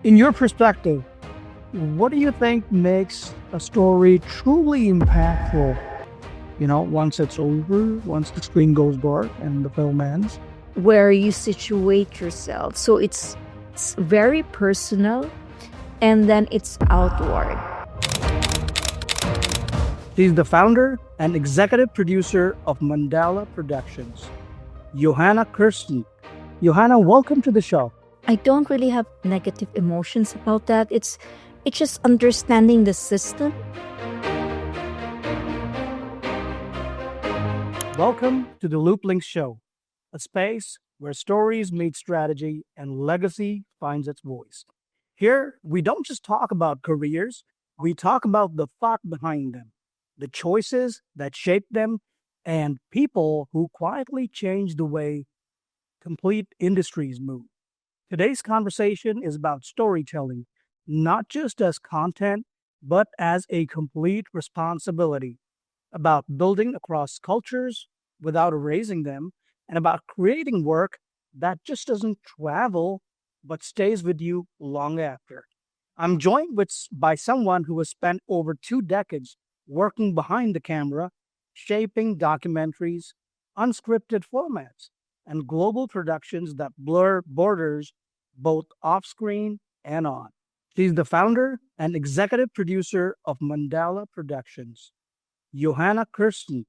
In your perspective, what do you think makes a story truly impactful? Once it's over, once the screen goes dark and the film ends. Where you situate yourself. So it's very personal and then it's outward. She's the founder and executive producer of Mandala Productions, Johanna Kirsten. Johanna, welcome to the show. I don't really have negative emotions about that. It's just understanding the system. Welcome to the LoopLynks Show, a space where stories meet strategy and legacy finds its voice. Here, we don't just talk about careers, we talk about the thought behind them, the choices that shape them, and people who quietly change the way complete industries move. Today's conversation is about storytelling, not just as content, but as a complete responsibility, about building across cultures without erasing them, and about creating work that just doesn't travel but stays with you long after. I'm joined by someone who has spent over 2 decades working behind the camera, shaping documentaries, unscripted formats, and global productions that blur borders both off screen and on. She's the founder and executive producer of Mandala Productions, Johanna Kirsten.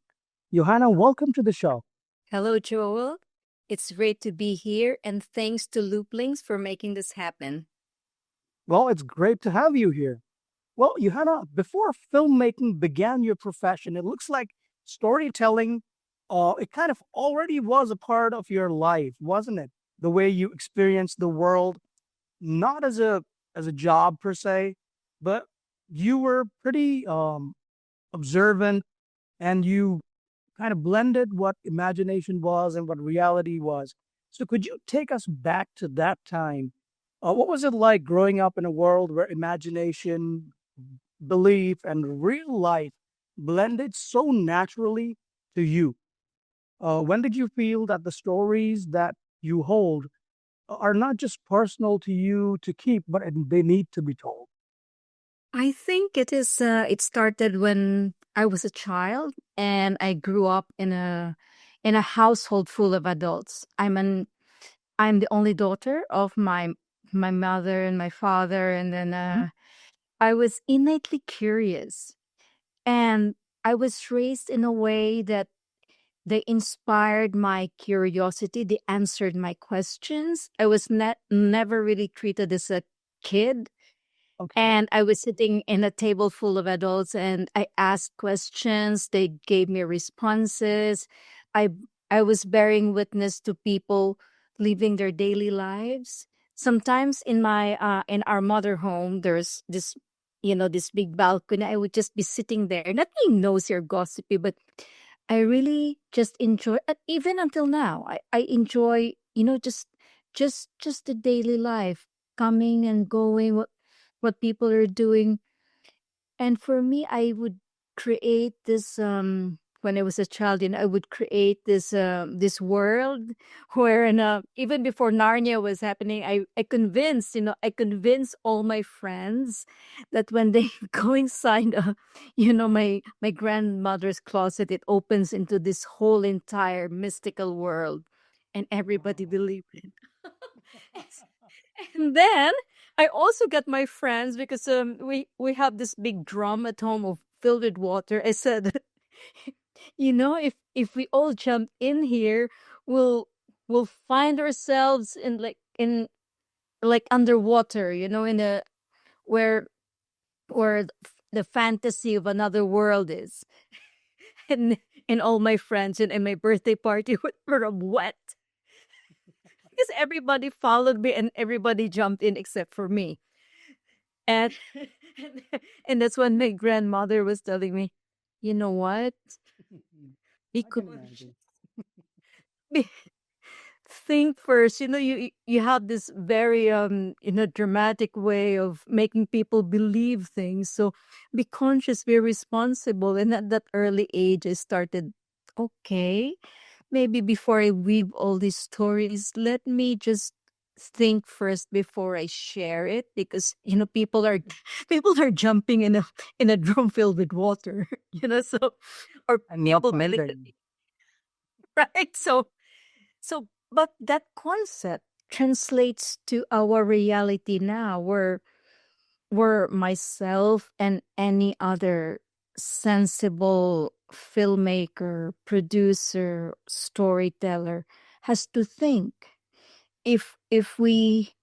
Johanna, welcome to the show. Hello, Joel. It's great to be here, and thanks to LoopLynks for making this happen. Well, it's great to have you here. Well, Johanna, before filmmaking began your profession, it looks like storytelling, it kind of already was a part of your life, wasn't it? The way you experienced the world, not as a job per se, but you were pretty observant and you kind of blended what imagination was and what reality was. So, could you take us back to that time? What was it like growing up in a world where imagination, belief, and real life blended so naturally to you? When did you feel that the stories that you hold are not just personal to you to keep, but they need to be told? I think it is. It started when I was a child, and I grew up in a household full of adults. I'm the only daughter of my mother and my father, and then I was innately curious, and I was raised in a way that they inspired my curiosity. They answered my questions. I was never really treated as a kid. Okay. And I was sitting in a table full of adults and I asked questions. They gave me responses. I I was bearing witness to people living their daily lives. Sometimes in our mother home, there's this this big balcony. I would just be sitting there, not being nosy or gossipy, but I really just enjoy. Even until now, I enjoy just the daily life, coming and going, what people are doing. And for me, I would create this when I was a child, I would create this world where even before Narnia was happening, I convinced all my friends that when they go inside my grandmother's closet, it opens into this whole entire mystical world, and everybody believed it. And then I also got my friends because we have this big drum at home of filled with water. I said, if we all jump in here, we'll find ourselves in like underwater, in a where where the fantasy of another world is. And all my friends and my birthday party were wet because everybody followed me and everybody jumped in except for me. And and that's when my grandmother was telling me, you know what? We I could can imagine. be, think first. You have this very dramatic way of making people believe things. So be conscious, be responsible. And at that early age, I started, okay, maybe before I weave all these stories, let me just think first before I share it, because people are people are jumping in a drum filled with water, so or And people funding. right. So but that concept translates to our reality now, where myself and any other sensible filmmaker, producer, storyteller has to think, if we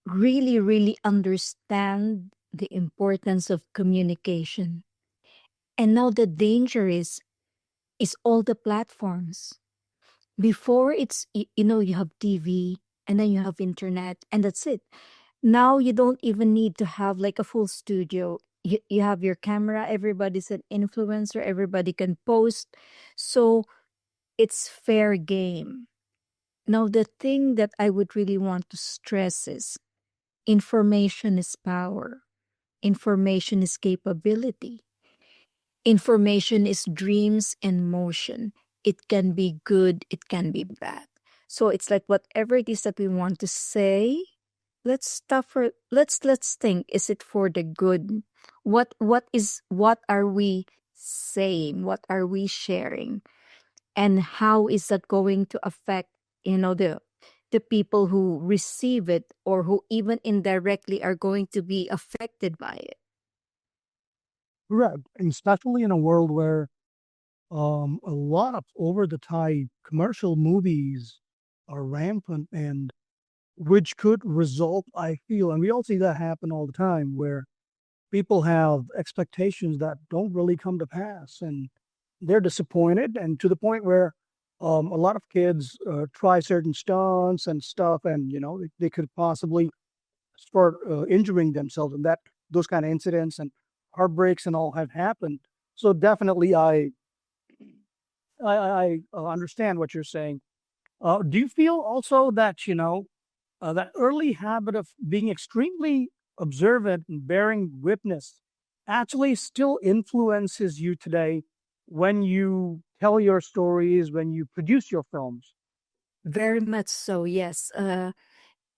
really understand the importance of communication. And now the danger is all the platforms. Before, you have TV, and then you have internet, and that's it. Now you don't even need to have like a full studio. You have your camera, everybody's an influencer, everybody can post. So it's fair game. Now the thing that I would really want to stress is, information is power. Information is capability. Information is dreams in motion. It can be good, it can be bad. So it's like whatever it is that we want to say, let's think, is it for the good? What are we saying? What are we sharing? And how is that going to affect, the people who receive it, or who even indirectly are going to be affected by it? Correct. And especially in a world where a lot of over the top commercial movies are rampant, and which could result, I feel, and we all see that happen all the time, where people have expectations that don't really come to pass, and they're disappointed, and to the point where a lot of kids try certain stunts and stuff, and they could possibly start injuring themselves, and that those kind of incidents and heartbreaks and all have happened. So definitely, I understand what you're saying. Do you feel also that that early habit of being extremely observant and bearing witness actually still influences you today when you tell your stories, when you produce your films? Very much so, yes.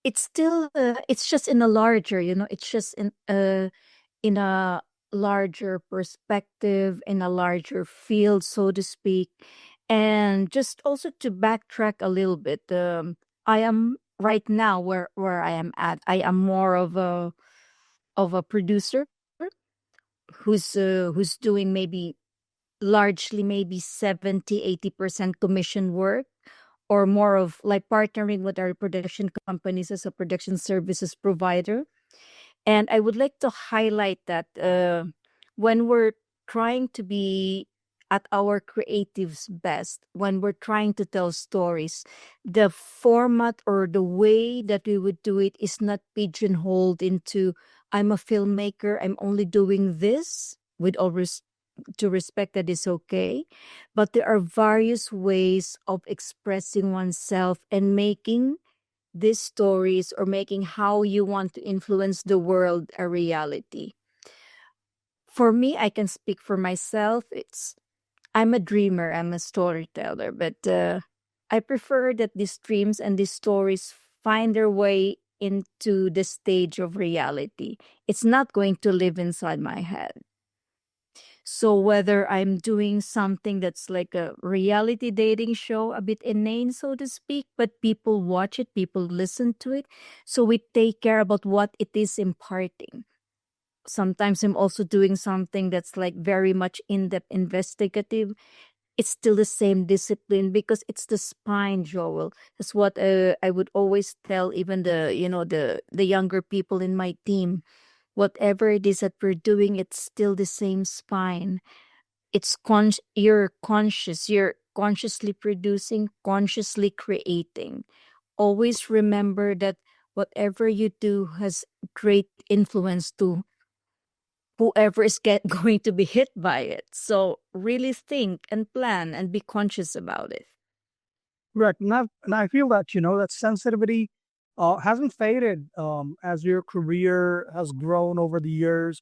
It's still, it's just in a larger, it's just in a larger perspective, in a larger field, so to speak. And just also to backtrack a little bit, I am right now, where I am at. I am more of a producer who's doing maybe largely maybe 70-80% commission work, or more of like partnering with our production companies as a production services provider. And I would like to highlight that, when we're trying to be at our creative's best, when we're trying to tell stories, the format or the way that we would do it is not pigeonholed into, I'm a filmmaker, I'm only doing this. With all to respect, that is okay. But there are various ways of expressing oneself and making these stories, or making how you want to influence the world, a reality. For me, I can speak for myself. I'm a dreamer, I'm a storyteller, but I prefer that these dreams and these stories find their way into the stage of reality. It's not going to live inside my head. So whether I'm doing something that's like a reality dating show, a bit inane, so to speak, but people watch it, people listen to it. So we take care about what it is imparting. Sometimes I'm also doing something that's like very much in-depth investigative. It's still the same discipline, because it's the spine, Joel. That's what I would always tell even the younger people in my team. Whatever it is that we're doing, it's still the same spine. You're conscious, you're consciously producing, consciously creating. Always remember that whatever you do has great influence to whoever is going to be hit by it. So really think and plan and be conscious about it. Correct. And I feel that, that sensitivity hasn't faded as your career has grown over the years.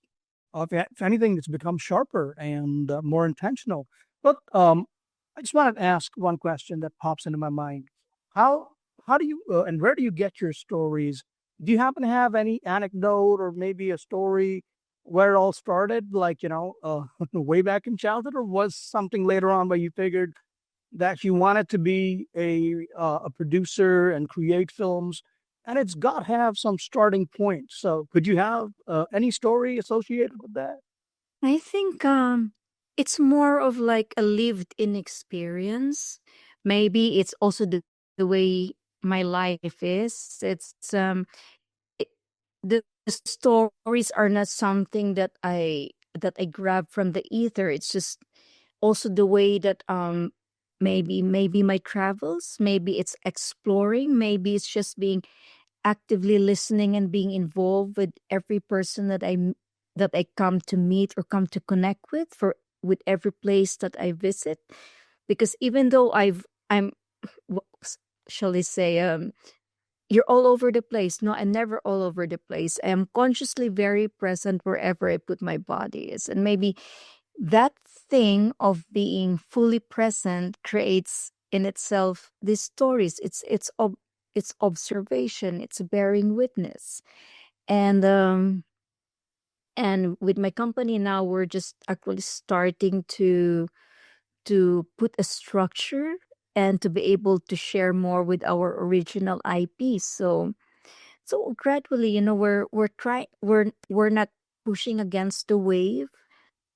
If anything, it's become sharper and more intentional. But I just wanted to ask one question that pops into my mind. How how do you and where do you get your stories? Do you happen to have any anecdote or maybe a story where it all started, like, way back in childhood, or was something later on where you figured that you wanted to be a producer and create films, and it's got to have some starting point. So, could you have any story associated with that? I think it's more of like a lived in experience. Maybe it's also the way my life is. It, the stories are not something that I grab from the ether. It's just also the way that maybe my travels, maybe it's exploring, maybe it's just being actively listening and being involved with every person that I come to meet or come to connect with every place that I visit. Because even though I'm shall I say, you're all over the place. No, I'm never all over the place. I am consciously very present wherever I put my body is. And maybe that thing of being fully present creates in itself these stories. It's observation, it's bearing witness. And with my company now, we're just actually starting to put a structure and to be able to share more with our original IPs. So gradually, we're not pushing against the wave.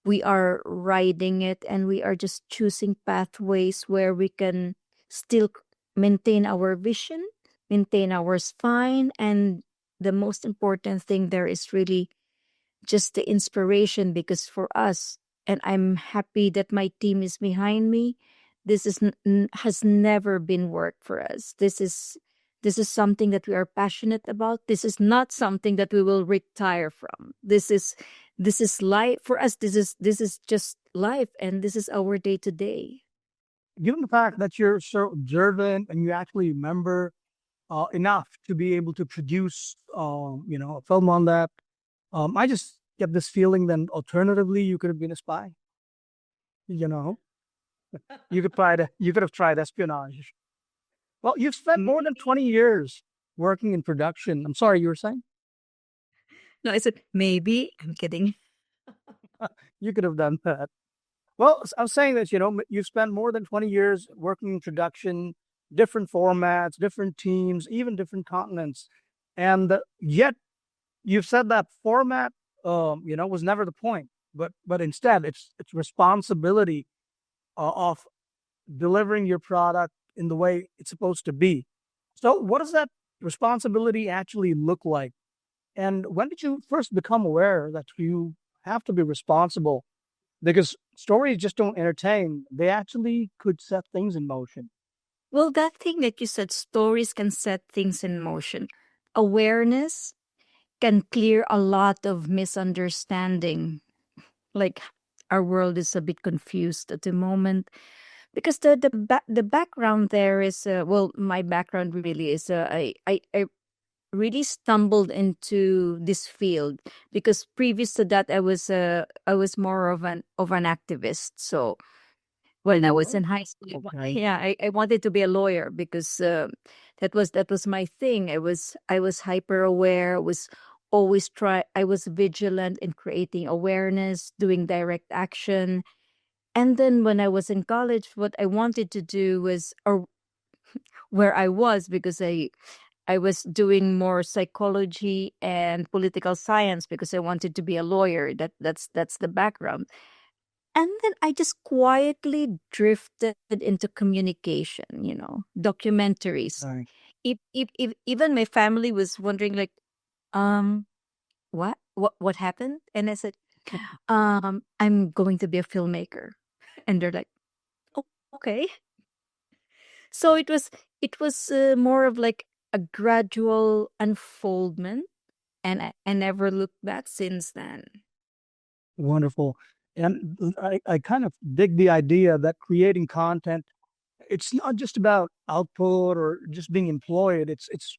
We are riding it, and we are just choosing pathways where we can still maintain our vision, maintain our spine, and the most important thing there is really just the inspiration. Because for us, and I'm happy that my team is behind me, this has never been work for us. This is something that we are passionate about. This is not something that we will retire from. This is life for us. This is just life, and this is our day to day. Given the fact that you're so observant and you actually remember enough to be able to produce, a film on that, I just get this feeling. Then, alternatively, you could have been a spy. You know, you could have tried espionage. Well, you've spent more than 20 years working in production. I'm sorry, you were saying No, I said maybe. I'm kidding. you could have done that. Well, I was saying that you've spent more than 20 years working in production, different formats, different teams, even different continents, and yet you've said that format, was never the point, but instead it's responsibility of delivering your product in the way it's supposed to be. So, what does that responsibility actually look like? And when did you first become aware that you have to be responsible? Because stories just don't entertain, they actually could set things in motion. Well, that thing that you said, stories can set things in motion. Awareness can clear a lot of misunderstanding. Like, our world is a bit confused at the moment because the background there is, well, my background really is, I really stumbled into this field because previous to that I was more of an activist. So when I was Oh, in high school, okay. yeah, I wanted to be a lawyer because that was my thing. I was hyper aware. I was vigilant in creating awareness, doing direct action. And then when I was in college, what I wanted to do was, or where I was, because I was doing more psychology and political science because I wanted to be a lawyer. That's the background. And then I just quietly drifted into communication, documentaries. Right. If even my family was wondering, like, um, what happened? And I said, I'm going to be a filmmaker. And they're like, oh, okay. So it was more of like a gradual unfoldment, and I never looked back since then. Wonderful. And I kind of dig the idea that creating content, it's not just about output or just being employed. It's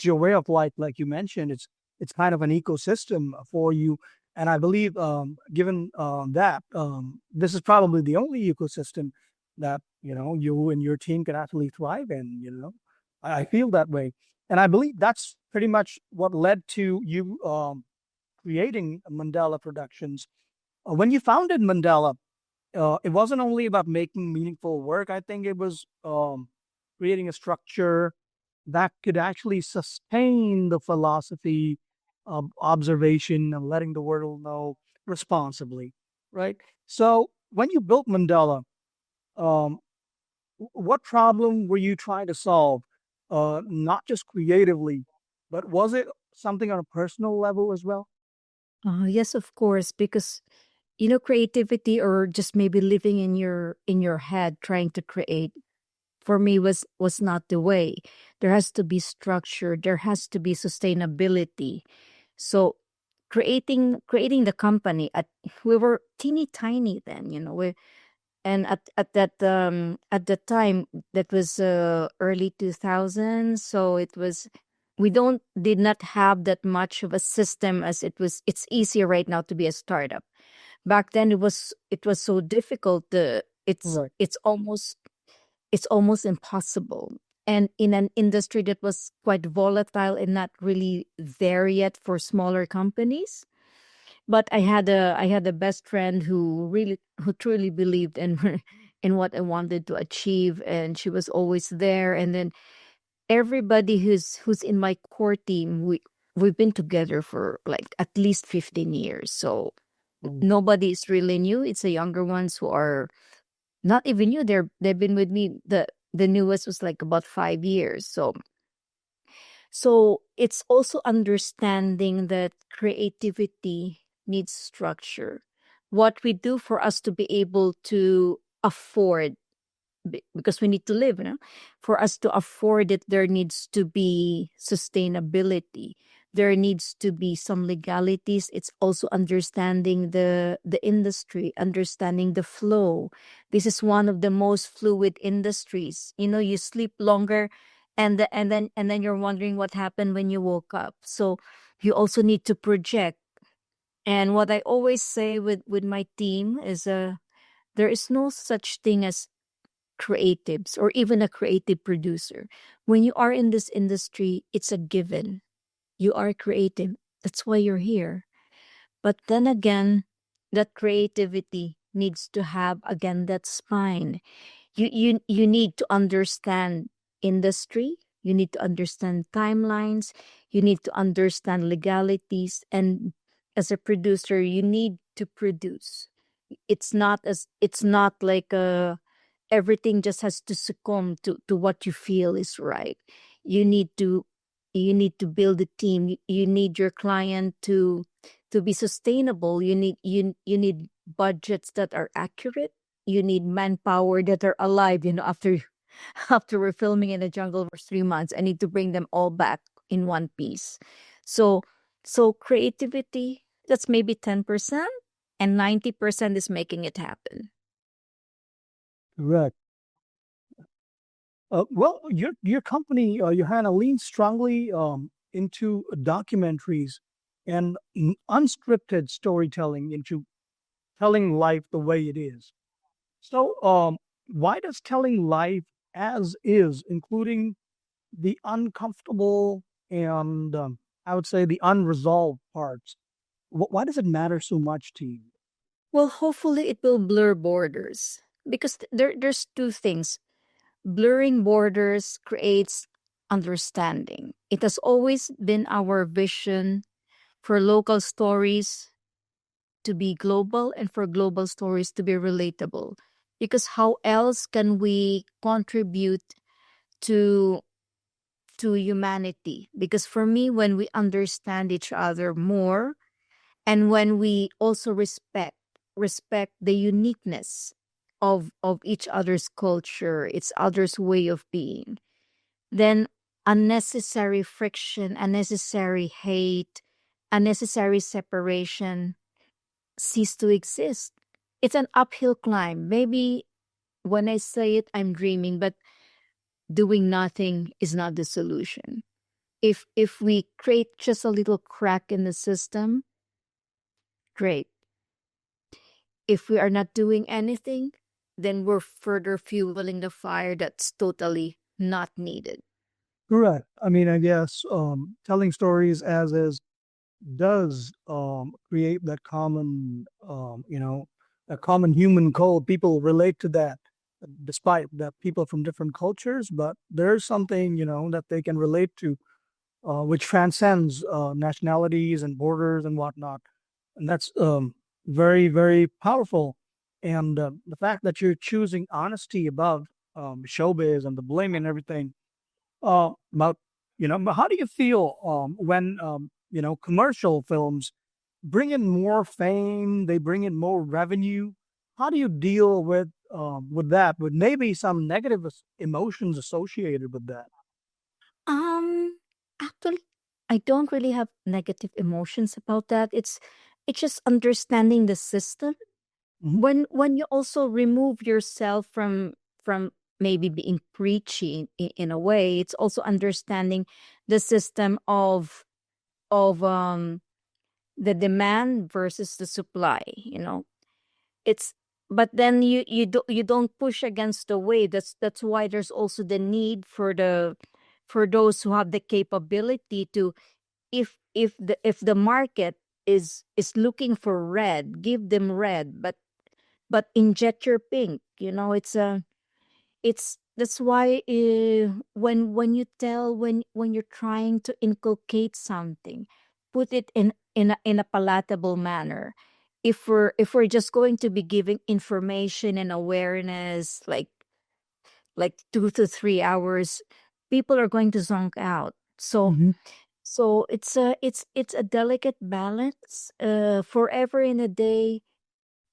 your way of life, like you mentioned. It's kind of an ecosystem for you. And I believe, given that, this is probably the only ecosystem that you and your team can actually thrive in. I feel that way. And I believe that's pretty much what led to you creating Mandala Productions. When you founded Mandala, it wasn't only about making meaningful work. I think it was creating a structure that could actually sustain the philosophy of observation and letting the world know responsibly, right? So when you built Mandala, um, what problem were you trying to solve? Not just creatively, but was it something on a personal level as well? Yes, of course, because creativity or just maybe living in your head trying to create for me was not the way. There has to be structure, there has to be sustainability. So creating the company at we were teeny tiny then, and at that time that was early 2000s, so it was we don't did not have that much of a system as it's easier right now to be a startup. Back then it was so difficult. Right. It's almost impossible, and in an industry that was quite volatile and not really there yet for smaller companies. But I had a best friend who truly believed in in what I wanted to achieve, and she was always there. And then everybody who's in my core team, we've been together for like at least 15 years. So Mm. nobody is really new. It's the younger ones who are not even new. They've been with me. The newest was like about 5 years. So it's also understanding that creativity needs structure. What we do for us to be able to afford, because we need to live, for us to afford it, there needs to be sustainability. There needs to be some legalities. It's also understanding the industry, understanding the flow. This is one of the most fluid industries. You sleep longer, and then you're wondering what happened when you woke up. So you also need to project. And what I always say with my team is there is no such thing as creatives or even a creative producer. When you are in this industry, it's a given. You are creative. That's why you're here. But then again, that creativity needs to have again that spine. You need to understand industry, you need to understand timelines, you need to understand legalities, and as a producer, you need to produce. It's not like everything just has to succumb to what you feel is right. You need to you need to build a team. You need your client to be sustainable. You need budgets that are accurate. You need manpower that are alive. After after we're filming in the jungle for 3 months, I need to bring them all back in one piece. So so creativity, that's maybe 10%, and 90% is making it happen. Correct. Well, your company, Johanna, leans strongly into documentaries and unscripted storytelling, into telling life the way it is. So, why does telling life as is, including the uncomfortable and I would say the unresolved parts, why does it matter so much to you? Well, hopefully it will blur borders, because there's two things. Blurring borders creates understanding. It has always been our vision for local stories to be global and for global stories to be relatable. Because how else can we contribute to humanity? Because for me, when we understand each other more, and when we also respect the uniqueness of each other's culture, its other's way of being, then unnecessary friction, unnecessary hate, unnecessary separation cease to exist. It's an uphill climb. Maybe when I say it, I'm dreaming, but doing nothing is not the solution. If we create just a little crack in the system, great. If we are not doing anything, then we're further fueling the fire that's totally not needed. Correct. I mean, I guess telling stories as is does create that common, a common human code. People relate to that, despite that people from different cultures, but there's something, that they can relate to, which transcends nationalities and borders and whatnot. And that's very, very powerful. And the fact that you're choosing honesty above showbiz and the blame and everything, about, but how do you feel when, commercial films bring in more fame, they bring in more revenue? How do you deal with that, with maybe some negative emotions associated with that? Um, Actually, I don't really have negative emotions about that. It's just understanding the system. Hmm. When you also remove yourself from maybe being preachy in a way, it's also understanding the system of the demand versus the supply. It's but then you don't push against the wave. That's why there's also the need for those who have the capability to, if the market is looking for red, give them red, but inject your pink. It's That's why, when you're trying to inculcate something, put it in a palatable manner. If we're just going to be giving information and awareness, like 2 to 3 hours, people are going to zonk out. Hmm. So it's a delicate balance. Forever in a day,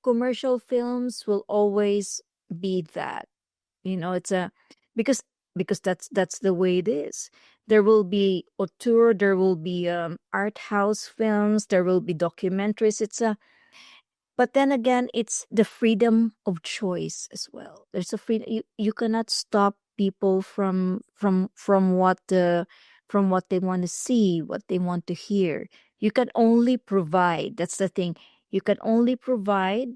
commercial films will always be that. It's a because that's the way it is. There will be auteur, there will be art house films, there will be documentaries. But then again, it's the freedom of choice as well. There's a freedom. You cannot stop people from what they want to see, what they want to hear. You can only provide. That's the thing. You can only provide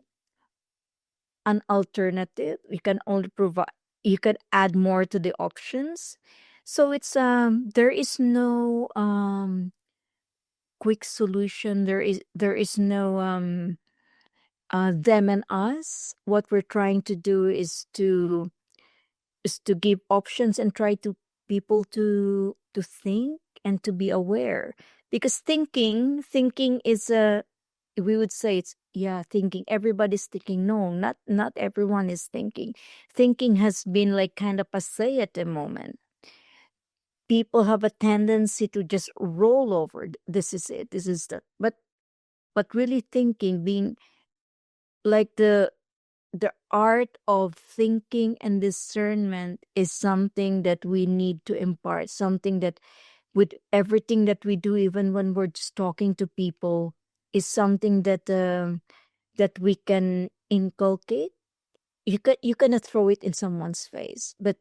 an alternative. You can only provide. You can add more to the options. So there is no quick solution. There is no them and us. What we're trying to do is to give options and try to people to think and to be aware, because thinking is a we would say it's yeah thinking, everybody's thinking. No, not everyone is thinking has been like kind of passe at the moment. People have a tendency to just roll over. This is it, this is that, but really thinking, being like the art of thinking and discernment, is something that we need to impart, something that with everything that we do, even when we're just talking to people, is something that we can inculcate. You cannot throw it in someone's face, but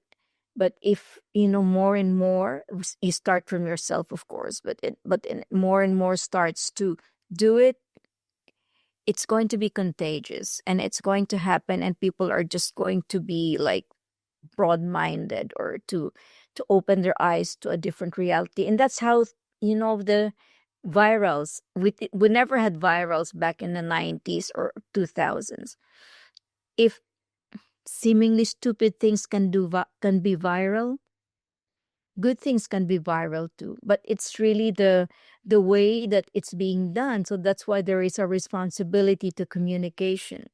if more and more, you start from yourself, of course, more and more starts to do it, it's going to be contagious, and it's going to happen, and people are just going to be like broad-minded, or to open their eyes to a different reality. And that's how, the virals, we never had virals back in the 90s or 2000s. If seemingly stupid things can be viral, good things can be viral too, but it's really the way that it's being done. So that's why there is a responsibility to communication.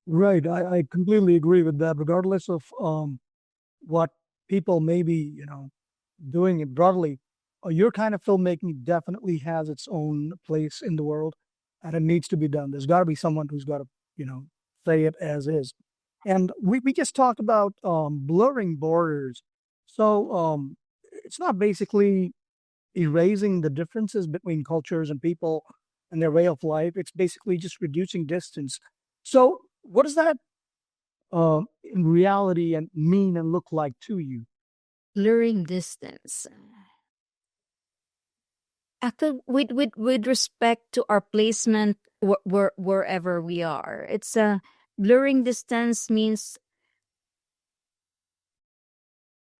Right. I completely agree with that, regardless of what people may be, doing it broadly. Your kind of filmmaking definitely has its own place in the world, and it needs to be done. There's got to be someone who's got to, say it as is. And we just talked about blurring borders. So it's not basically erasing the differences between cultures and people and their way of life. It's basically just reducing distance. So what does that in reality and mean and look like to you? Blurring distance. Actually, with respect to our placement, wherever we are, it's a blurring distance means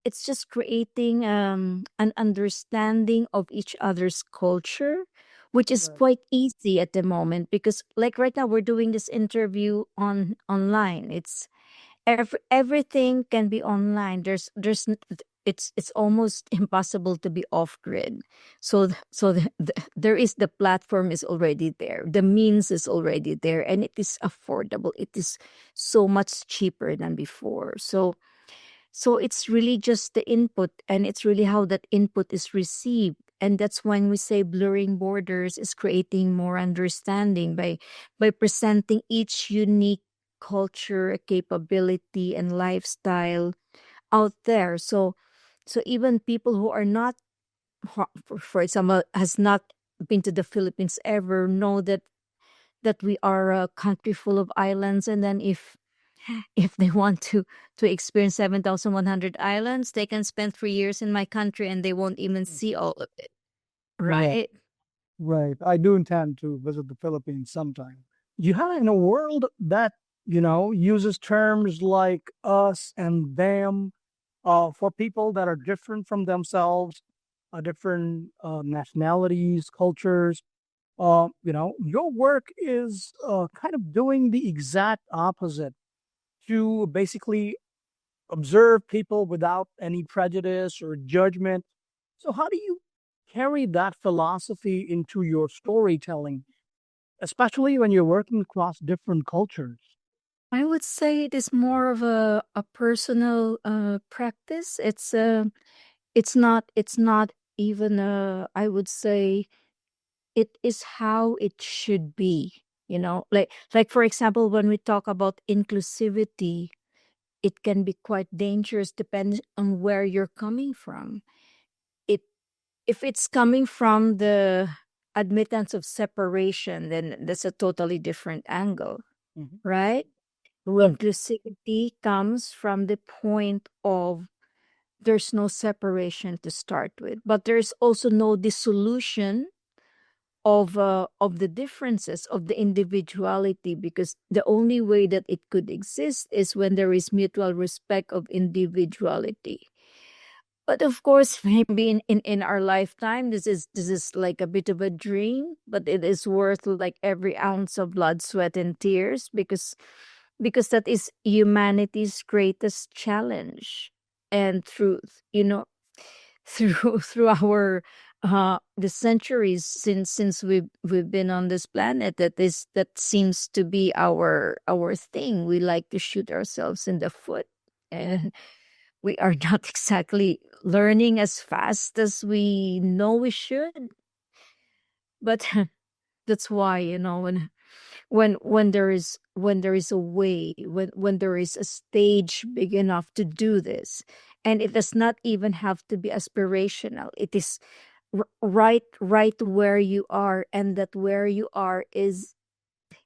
it's just creating an understanding of each other's culture, which is Right. quite easy at the moment, because like right now we're doing this interview online. It's everything can be online. It's almost impossible to be off grid. There is, the platform is already there, the means is already there, and it is affordable. It is so much cheaper than before. So it's really just the input, and it's really how that input is received. And that's when we say blurring borders is creating more understanding by presenting each unique culture, capability, and lifestyle out there. So even people who are not, for example, has not been to the Philippines ever, know that we are a country full of islands. And then if they want to experience 7,100 islands, they can spend 3 years in my country and they won't even see all of it, Right. right? Right. I do intend to visit the Philippines sometime. You have in a world that, uses terms like us and them, for people that are different from themselves, different nationalities, cultures. Your work is kind of doing the exact opposite, to basically observe people without any prejudice or judgment. So, how do you carry that philosophy into your storytelling, especially when you're working across different cultures? I would say it is more of a personal practice. It's not even I would say it is how it should be. Like for example, when we talk about inclusivity, it can be quite dangerous depending on where you're coming from. It If it's coming from the admittance of separation, then that's a totally different angle, Mhm. right? Correct. Inclusivity comes from the point of there's no separation to start with, but there's also no dissolution of the differences of the individuality, because the only way that it could exist is when there is mutual respect of individuality. But of course, maybe in our lifetime, this is like a bit of a dream, but it is worth like every ounce of blood, sweat, and tears, because that is humanity's greatest challenge and truth. Through our the centuries since we've been on this planet, that seems to be our thing. We like to shoot ourselves in the foot, and we are not exactly learning as fast as we know we should. But that's why, when there is a way, when there is a stage big enough to do this, and it does not even have to be aspirational. It is right where you are, and that where you are is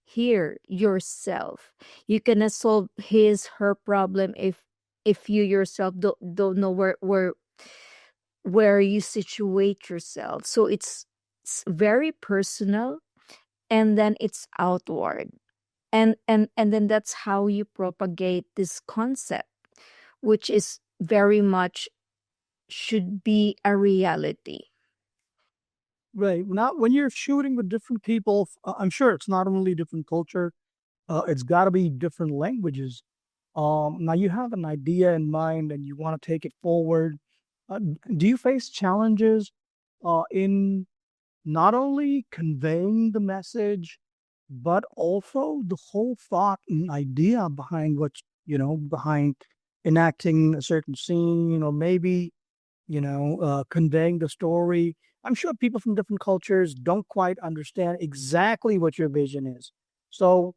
here yourself. You cannot solve his her problem if you yourself don't know where you situate yourself. So it's very personal, and then it's outward, and then that's how you propagate this concept, which is very much should be a reality. Right. Now, when you're shooting with different people, I'm sure it's not only different culture, it's got to be different languages. Now, you have an idea in mind and you want to take it forward. Do you face challenges in not only conveying the message, but also the whole thought and idea behind behind enacting a certain scene, or maybe, conveying the story? I'm sure people from different cultures don't quite understand exactly what your vision is. So,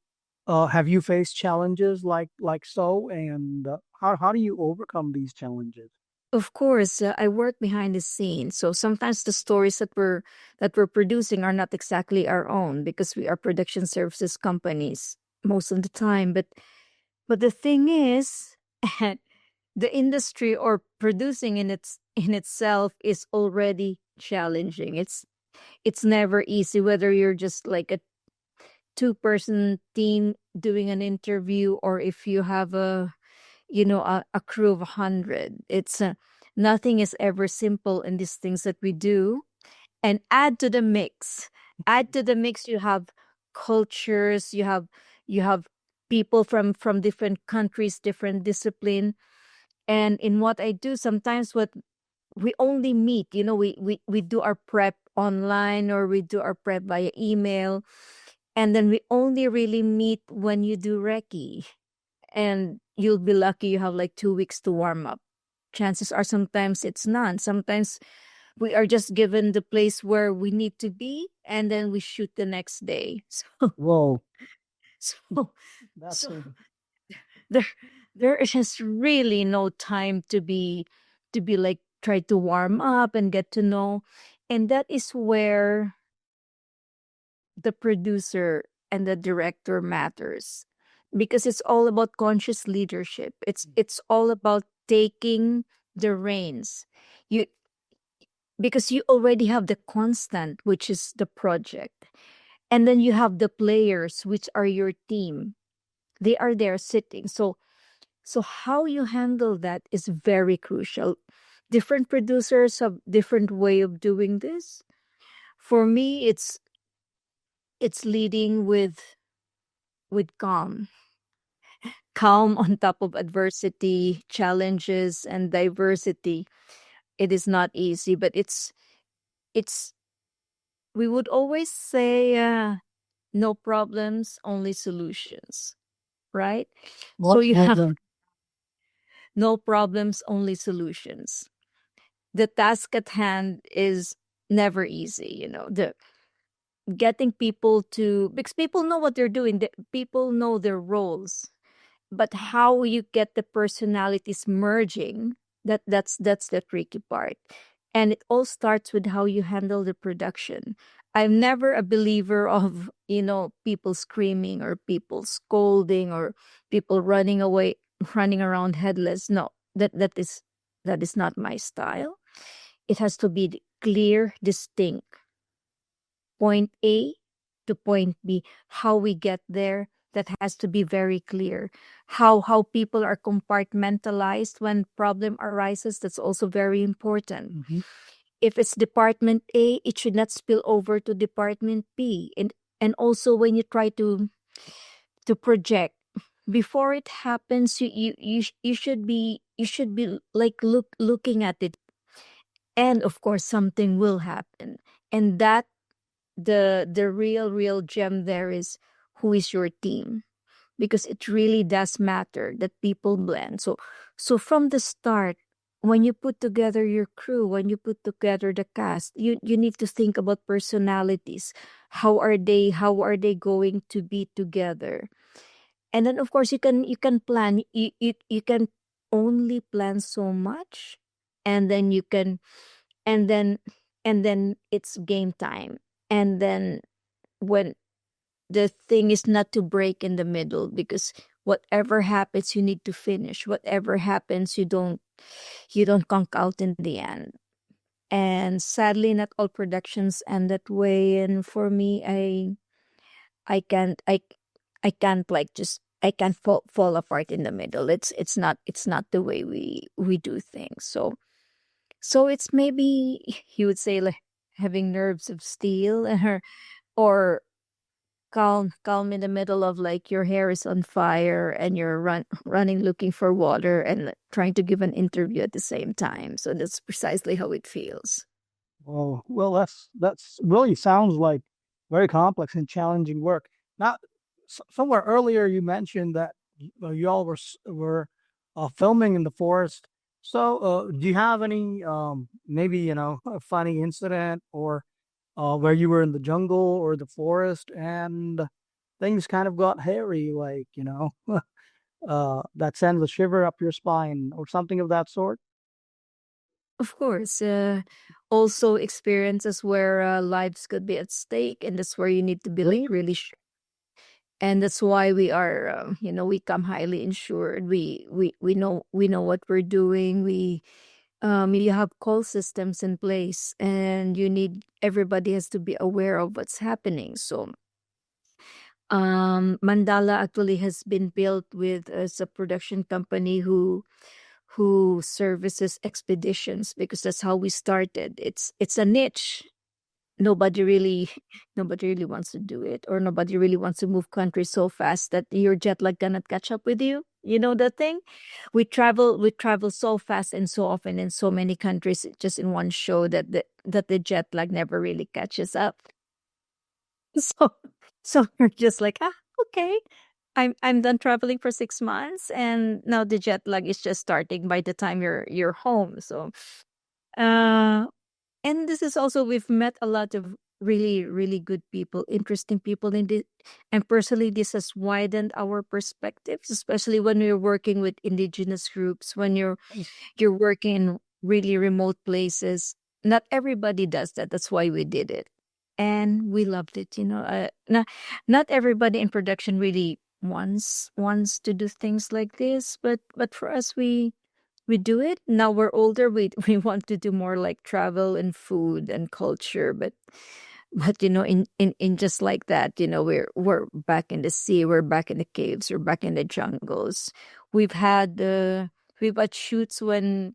have you faced challenges like so, and how do you overcome these challenges? Of course, I work behind the scenes, so sometimes the stories that we're producing are not exactly our own, because we are production services companies most of the time. But the thing is, the industry or producing in itself is already challenging. It's never easy, whether you're just like a two-person team doing an interview, or if you have a crew of 100. Nothing is ever simple in these things that we do. And add to the mix, you have cultures, you have people from different countries, different discipline. And in what I do, sometimes what we only meet, we do our prep online, or we do our prep via email, and then we only really meet when you do recce, and you'll be lucky you have like 2 weeks to warm up. Chances are sometimes it's none. Sometimes we are just given the place where we need to be, and then we shoot the next day. Whoa, So that's so a, there there is just really no time to be like try to warm up and get to know. And that is where the producer and the director matters, because it's all about conscious leadership. It's all about taking the reins. You Because you already have the constant, which is the project, and then you have the players, which are your team. They are there sitting. So how you handle that is very crucial. Different producers have different way of doing this. For me, it's leading with calm on top of adversity, challenges, and diversity. It is not easy, but it's we would always say, no problems, only solutions, right? So what? you Well, have no problems, only solutions. The task at hand is never easy, the getting people to, because people know what they're doing, people know their roles, but how you get the personalities merging, that's the tricky part. And it all starts with how you handle the production. I'm never a believer of people screaming, or people scolding, or people running away, running around headless. No, that is not my style. It has to be clear, distinct, point A to point B. How we get there, that has to be very clear. How people are compartmentalized when problem arises, that's also very important. mhm. If it's department A, it should not spill over to department B. And also, when you try to project, before it happens, you should be like looking at it, and of course something will happen. And that, the real gem there is, who is your team, because it really does matter that people blend. So from the start, when you put together your crew, when you put together the cast, you need to think about personalities. How are they going to be together? And then of course you can plan. You can only plan so much, and then you can and then and then it's game time. And then, when the thing is not to break in the middle, because whatever happens, you need to finish. Whatever happens, you don't conk out in the end. And sadly, not all productions end that way. And for me, I can't like just I can't fall apart in the middle. It's not the way we do things. So it's maybe you would say, like, having nerves of steel, or calm in the middle of, like, your hair is on fire, and you're running looking for water, and trying to give an interview at the same time. So that's precisely how it feels. Oh, well, that's really sounds like very complex and challenging work. Now, somewhere earlier you mentioned that you all were filming in the forest. So, do you have any maybe a funny incident, or where you were in the jungle or the forest and things kind of got hairy, like that sends a shiver up your spine or something of that sort? Of course, also experiences where lives could be at stake, and that's where you need to be, like, really sure. And that's why we come highly insured. We know what we're doing. You have call systems in place, and everybody has to be aware of what's happening. So, Mandala actually has been built with as a production company, who who services expeditions because that's how we started. It's a niche. Nobody really nobody really wants to do it, or nobody really wants to move countries so fast that your jet lag cannot catch up with you. You know the thing? We travel so fast and so often in so many countries just in one show that the jet lag never really catches up. So so you're just like, okay. I'm done traveling for 6 months, and now the jet lag is just starting by the time you're home. So uh and this is also, we've met a lot of really, really good people, interesting people in this. And personally, this has widened our perspectives, especially when we're working with indigenous groups, when you're working in really remote places. Not everybody does that. That's why we did it. And we loved it, not everybody in production really wants to do things like this, but for us, we do it. Now we're older, we want to do more like travel and food and culture, but in just like that, we're back in the sea, we're back in the caves, we're back in the jungles. We've had shoots when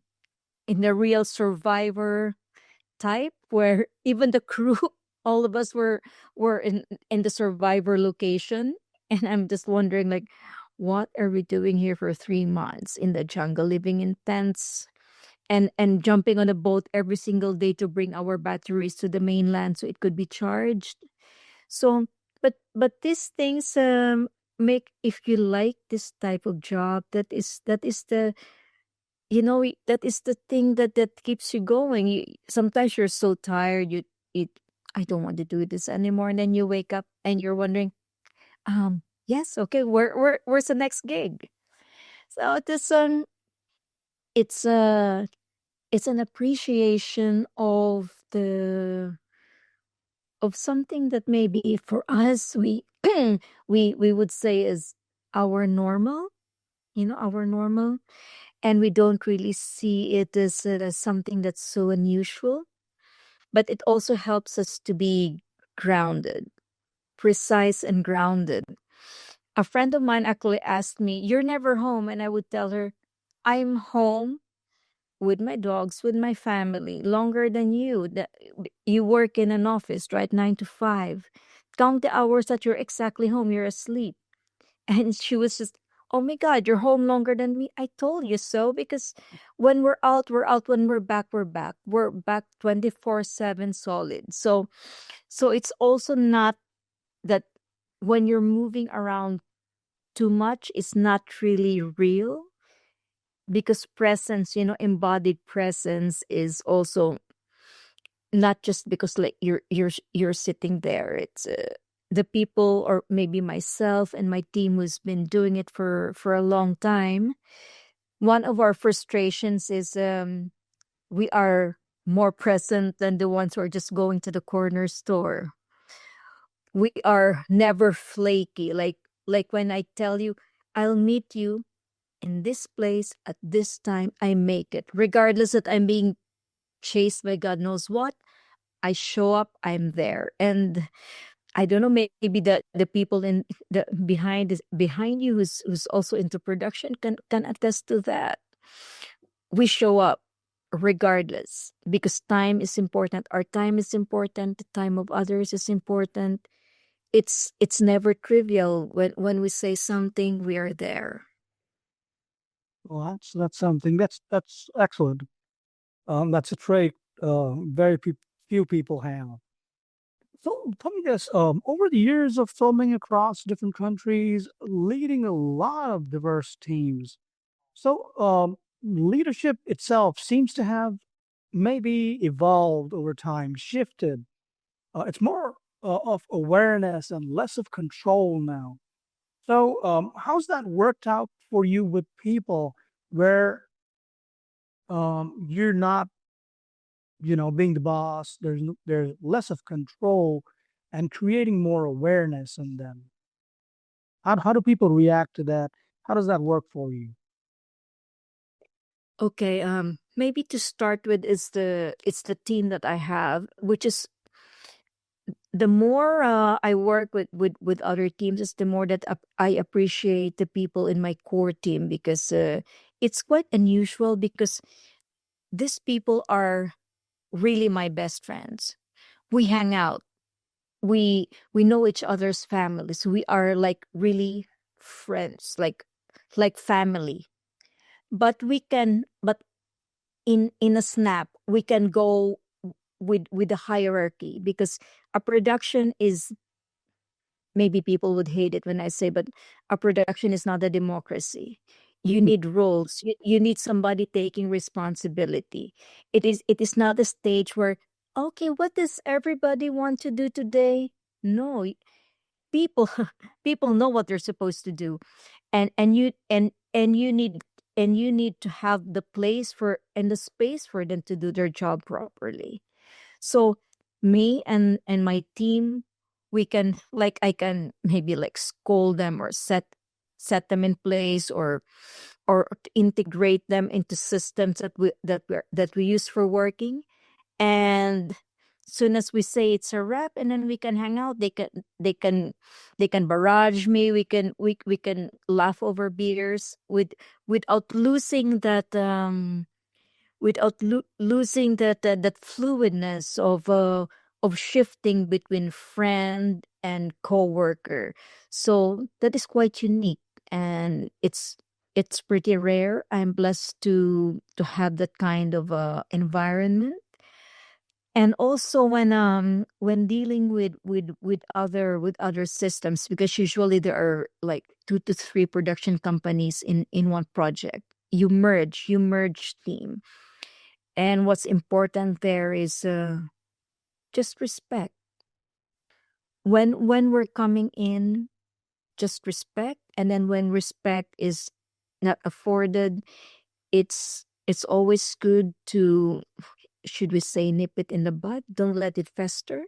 in the real survivor type, where even the crew, all of us were in the survivor location. And I'm just wondering, like, what are we doing here for 3 months in the jungle, living in tents, and jumping on a boat every single day to bring our batteries to the mainland so it could be charged. So, but these things, make, if you like this type of job, that is the that is the thing that keeps you going. Sometimes you're so tired, you I don't want to do this anymore, and then you wake up and you're wondering, yes, okay, where's the next gig? So it's a it's an appreciation of something that maybe for us, we would say is our normal, our normal, and we don't really see it as something that's so unusual. But it also helps us to be grounded, precise and grounded. A friend of mine actually asked me, "You're never home," and I would tell her, "I'm home with my dogs, with my family, longer than you. You work in an office, right? 9 to 5. Count the hours that you're exactly home. You're asleep." And she was just, "Oh my God, you're home longer than me." I told you so, because when we're out, we're out. When we're back, we're back. We're back 24/7 solid. So it's also not that when you're moving around too much, it's not really real, because presence, embodied presence is also not just because, like, you're sitting there. It's the people, or maybe myself and my team, who's been doing it for a long time. One of our frustrations is, we are more present than the ones who are just going to the corner store. We are never flaky, like when I tell you, "I'll meet you in this place at this time," I make it, regardless that I'm being chased by God knows what. I show up, I'm there. And I don't know, maybe the people in the behind you, who's also into production, can attest to that. We show up regardless, because time is important. Our time is important. The time of others is important. It's never trivial. When we say something, we are there. Well, that's something that's excellent. That's a trait very few people have. So tell me this: over the years of filming across different countries, leading a lot of diverse teams, so leadership itself seems to have maybe evolved over time, shifted. It's more of awareness and less of control now. So, how's that worked out for you with people where you're not, being the boss? There's less of control and creating more awareness in them. How do people react to that? How does that work for you? Okay, maybe to start with, it's the team that I have, which is, the more I work with other teams, is the more that I appreciate the people in my core team, because it's quite unusual because these people are really my best friends. We hang out. We know each other's families. We are like really friends, like family. But in a snap, we can go with the hierarchy, because a production is, maybe people would hate it when I say, but a production is not a democracy. You need roles. You need somebody taking responsibility. It is not a stage where, okay, what does everybody want to do today? No, people people know what they're supposed to do, and you need to have the place for and the space for them to do their job properly. So me and my team, we can, like, I can maybe like scold them or set them in place, or integrate them into systems that we use for working. And soon as we say it's a wrap, and then we can hang out, they can barrage me. We can laugh over beers without losing that fluidness of shifting between friend and coworker. So that is quite unique, and it's pretty rare. I'm blessed to have that kind of environment. And also when dealing with other systems, because usually there are like 2 to 3 production companies in one project. You merge team, and what's important there is just respect. When we're coming in, just respect. And then when respect is not afforded, it's always good to, should we say, nip it in the bud. Don't let it fester.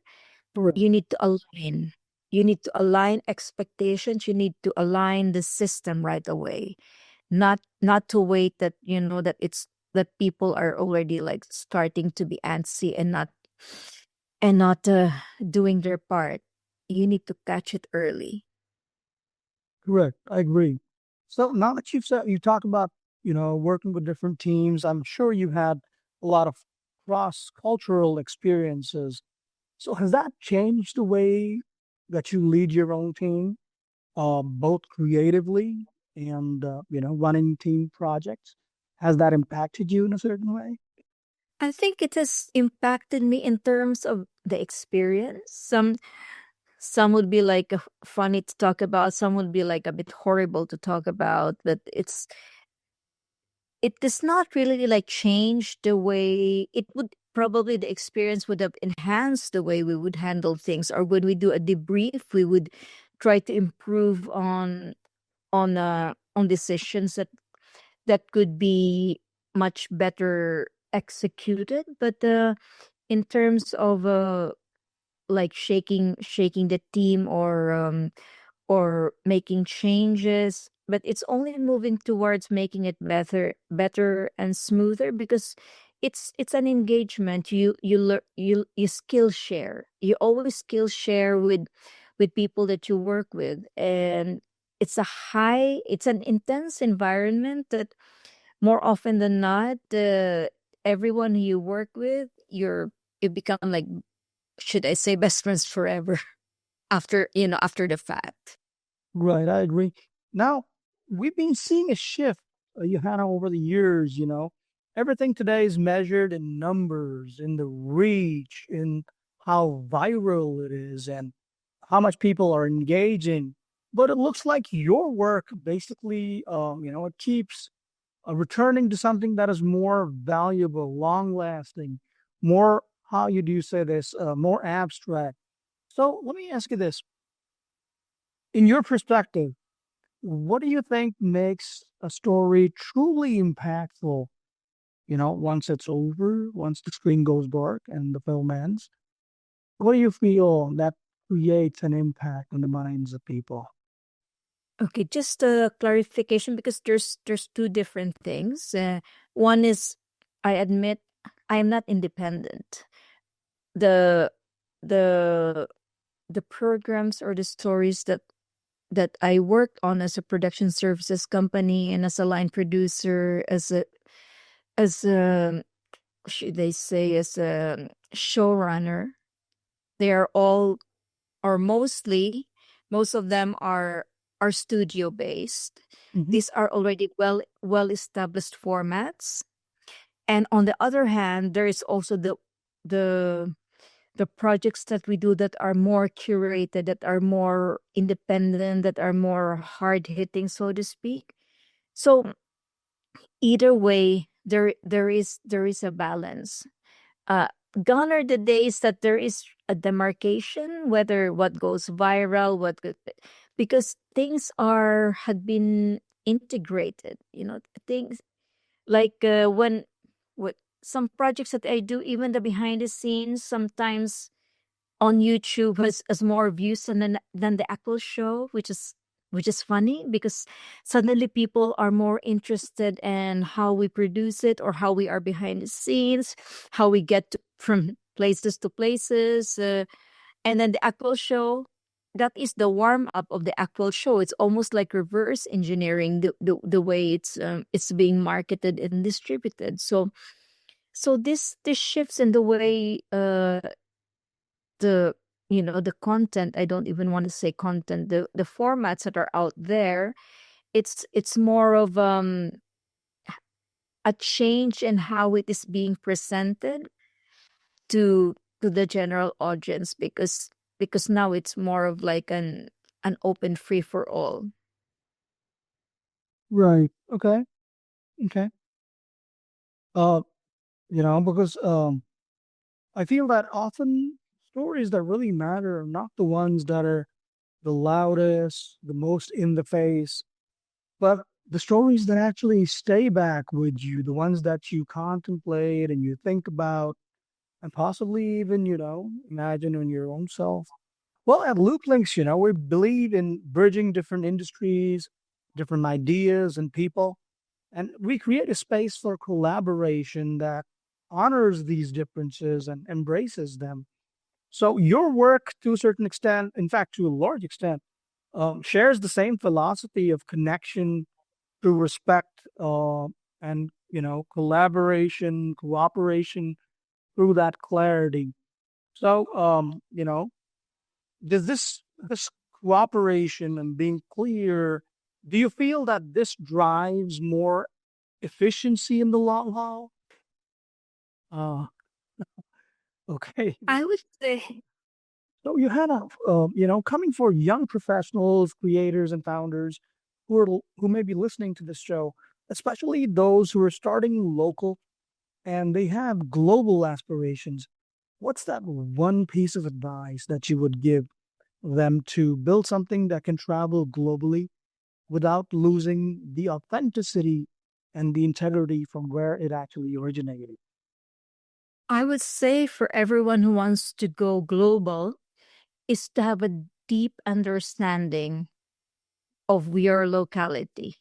Correct. You need to align. You need to align expectations. You need to align the system right away. Not to wait that that people are already like starting to be antsy and not doing their part. You need to catch it early. Correct. I agree. So now that you talk about, working with different teams, I'm sure you've had a lot of cross-cultural experiences. So has that changed the way that you lead your own team, both creatively and, running team projects? Has that impacted you in a certain way? I think it has impacted me in terms of the experience. Some would be like funny to talk about, some would be like a bit horrible to talk about, but it does not really like change the way it would. Probably the experience would have enhanced the way we would handle things, or when we do a debrief, we would try to improve on decisions that could be much better executed. But in terms of like shaking the team, or making changes, but it's only moving towards making it better and smoother, because it's an engagement. You skill share. You always skill share with people that you work with, and it's an intense environment that more often than not, everyone you work with, you become like, should I say, best friends forever after the fact. Right, I agree. Now, we've been seeing a shift, Johanna, over the years, Everything today is measured in numbers, in the reach, in how viral it is, and how much people are engaging. But it looks like your work basically, it keeps returning to something that is more valuable, long lasting, more, how you do say this, more abstract. So let me ask you this. In your perspective, what do you think makes a story truly impactful? Once it's over, once the screen goes dark and the film ends, what do you feel that creates an impact on the minds of people? Okay, just a clarification, because there's two different things. One is, I admit, I am not independent. The the the programs or the stories that I worked on as a production services company and as a line producer, as a should they say as a showrunner. They are all, or mostly, most of them are studio based. Mhm. These are already well established formats. And on the other hand, there is also the the projects that we do that are more curated, that are more independent, that are more hard hitting, so to speak. So either way, there is a balance. uh Gone are the days that there is a demarcation whether what goes viral, because things are had been integrated, things like when what some projects that I do, even the behind the scenes sometimes on YouTube has more views than the actual show, which is funny because suddenly people are more interested in how we produce it or how we are behind the scenes, how we get from places to places, and then the actual show. That is the warm up of the actual show. It's almost like reverse engineering the way it's being marketed and distributed. So this shifts in the way the the content. I don't even want to say content, the formats that are out there. It's more of a change in how it is being presented to the general audience, because now it's more of like an open free for all. Right. Okay. Okay. Uh, because I feel that often stories that really matter are not the ones that are the loudest, the most in the face, but the stories that actually stay back with you, the ones that you contemplate and you think about, and possibly even, imagine in your own self. Well, at LoopLynks, we believe in bridging different industries, different ideas and people, and we create a space for collaboration that honors these differences and embraces them. So your work, to a certain extent, in fact, to a large extent, shares the same philosophy of connection through respect, and collaboration, cooperation through that clarity. So, does this cooperation and being clear, do you feel that this drives more efficiency in the long haul? Uh, okay. I would say So you had coming for young professionals, creators, and founders who may be listening to this show, especially those who are starting local and they have global aspirations. What's that one piece of advice that you would give them to build something that can travel globally without losing the authenticity and the integrity from where it actually originated? I would say for everyone who wants to go global is to have a deep understanding of your locality.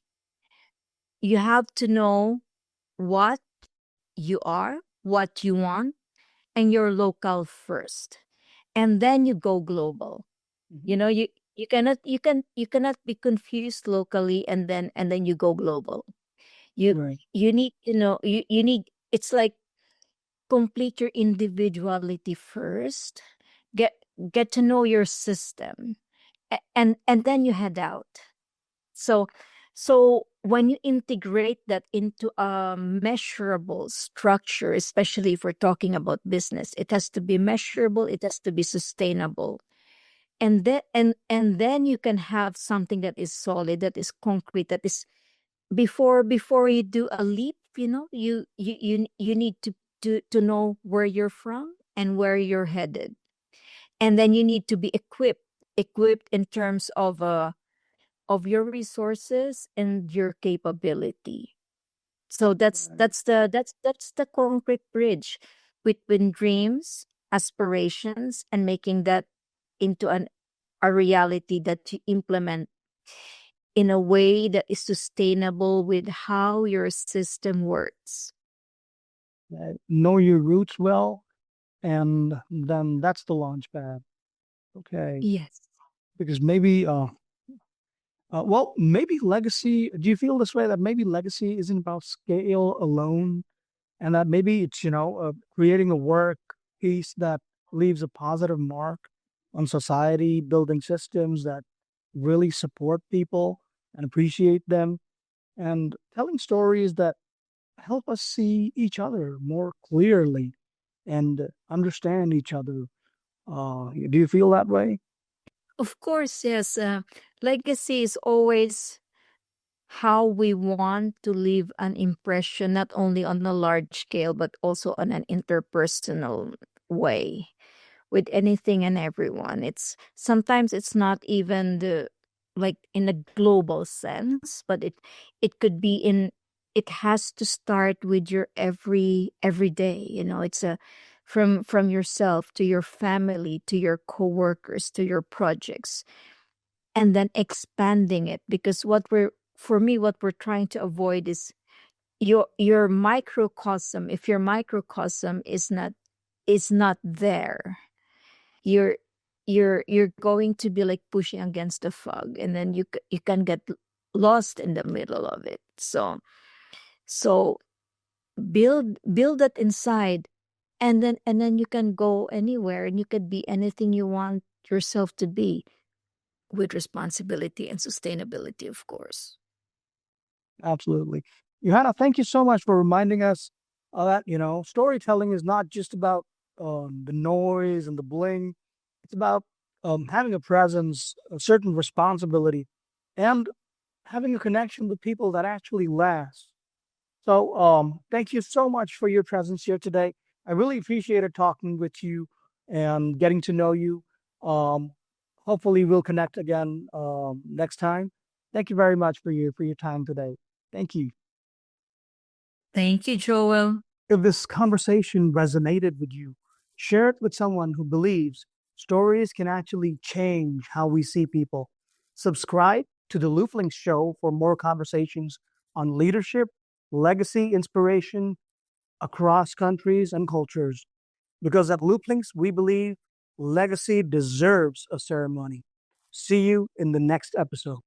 You have to know what you are, what you want, and you're local first. And then you go global. Mhm. You know, you cannot be confused locally and then you go global. You Right. you need to know you need it's like complete your individuality first. Get get to know your system, and then you head out. So so when you integrate that into a measurable structure, especially if we're talking about business, it has to be measurable, it has to be sustainable. And then you can have something that is solid, that is concrete, that is before you do a leap, you need to know where you're from and where you're headed. And then you need to be equipped in terms of your resources and your capability. So that's Right. that's the that's the concrete bridge between dreams, aspirations, and making that into a reality that you implement in a way that is sustainable with how your system works. Know your roots well, and then that's the launch pad. Okay. Yes. Because maybe Well, maybe legacy. Do you feel this way that maybe legacy isn't about scale alone, and that maybe it's creating a work piece that leaves a positive mark on society, building systems that really support people and appreciate them, and telling stories that help us see each other more clearly and understand each other. Do you feel that way? Of course, yes. Legacy is always how we want to leave an impression, not only on a large scale, but also on an interpersonal way with anything and everyone. It's sometimes it's not even the like in a global sense, but it could be in it has to start with your every day. It's a from yourself to your family to your coworkers to your projects, and then expanding it, because what we're for me what we're trying to avoid is your microcosm. If your microcosm is not there, you're you're going to be like pushing against the fog, and then you can get lost in the middle of it. So build that inside, and then you can go anywhere, and you could be anything you want yourself to be, with responsibility and sustainability, of course. Absolutely. Johanna, thank you so much for reminding us that, storytelling is not just about the noise and the bling. It's about having a presence, a certain responsibility, and having a connection with people that actually lasts. So, thank you so much for your presence here today. I really appreciated talking with you and getting to know you. Um, Hopefully, we'll connect again next time. Thank you very much for your time today. Thank you. Thank you, Joel. If this conversation resonated with you, share it with someone who believes stories can actually change how we see people. Subscribe to the LoopLynks Show for more conversations on leadership, legacy, inspiration across countries and cultures. Because at LoopLynks, we believe legacy deserves a ceremony. See you in the next episode.